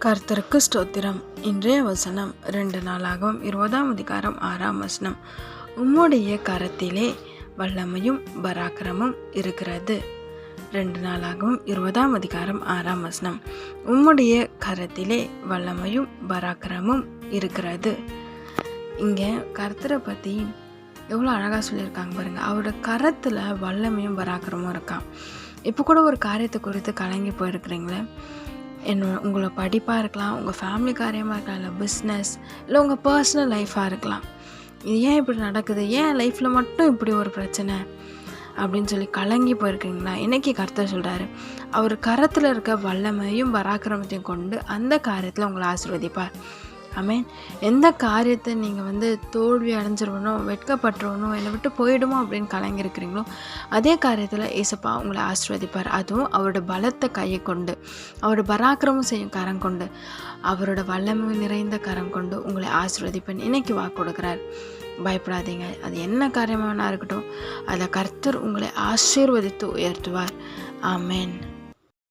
கர்த்தருக்கு ஸ்தோத்திரம். இன்றைய வசனம் 2 நாளாகவும் 20ஆம் அதிகாரம் 6ஆம் வசனம். உம்முடைய கரத்திலே வல்லமையும் பராக்கிரமும் இருக்கிறது. 2 நாளாகவும் 20ஆம் அதிகாரம் 6ஆம் வசனம். உம்முடைய கரத்திலே வல்லமையும் பராக்கிரமும் இருக்கிறது. இங்கே கர்த்தரை பற்றி எவ்வளோ அழகாக சொல்லியிருக்காங்க பாருங்கள். அவரோட கரத்தில் வல்லமையும் பராக்கிரமும் இருக்கான். இப்போ கூட ஒரு காரியத்தை குறித்து கலங்கி போயிருக்கிறீங்களே, உங்களை படிப்பாக இருக்கலாம், உங்கள் ஃபேமிலி காரியமாக இருக்கலாம், இல்லை பிஸ்னஸ், இல்லை உங்கள் பர்சனல் லைஃபாக இருக்கலாம். இது ஏன் இப்படி நடக்குது, ஏன் லைஃப்பில் மட்டும் இப்படி ஒரு பிரச்சனை அப்படின்னு சொல்லி கலங்கி போயிருக்கீங்களா? இன்றைக்கி கர்த்தர் சொல்கிறாரு, அவர் கரத்தில் இருக்க வல்லமையும் பராக்கிரமத்தையும் கொண்டு அந்த காரியத்தில் உங்களை ஆசீர்வதிப்பார். ஆமென். எந்த காரியத்தை நீங்கள் தோல்வி அடைஞ்சிருவனோ, வெட்கப்பட்டுருவனோ, என்னை விட்டு போயிடுமோ அப்படின்னு கலங்கிருக்கிறீங்களோ, அதே காரியத்தில் ஏசப்பா உங்களை ஆசீர்வதிப்பார். அதுவும் அவரோட பலத்த கையை கொண்டு, அவரோட பராக்கிரமம் செய்யும் கரம் கொண்டு, அவரோட வல்லமை நிறைந்த கரம் கொண்டு உங்களை ஆசீர்வதிப்பேன் இன்னைக்கு வாக்கு கொடுக்குறார். பயப்படாதீங்க. அது என்ன காரியமானா இருக்கட்டும், அதை கர்த்தர் உங்களை ஆசீர்வதித்து உயர்த்துவார். ஆமென்.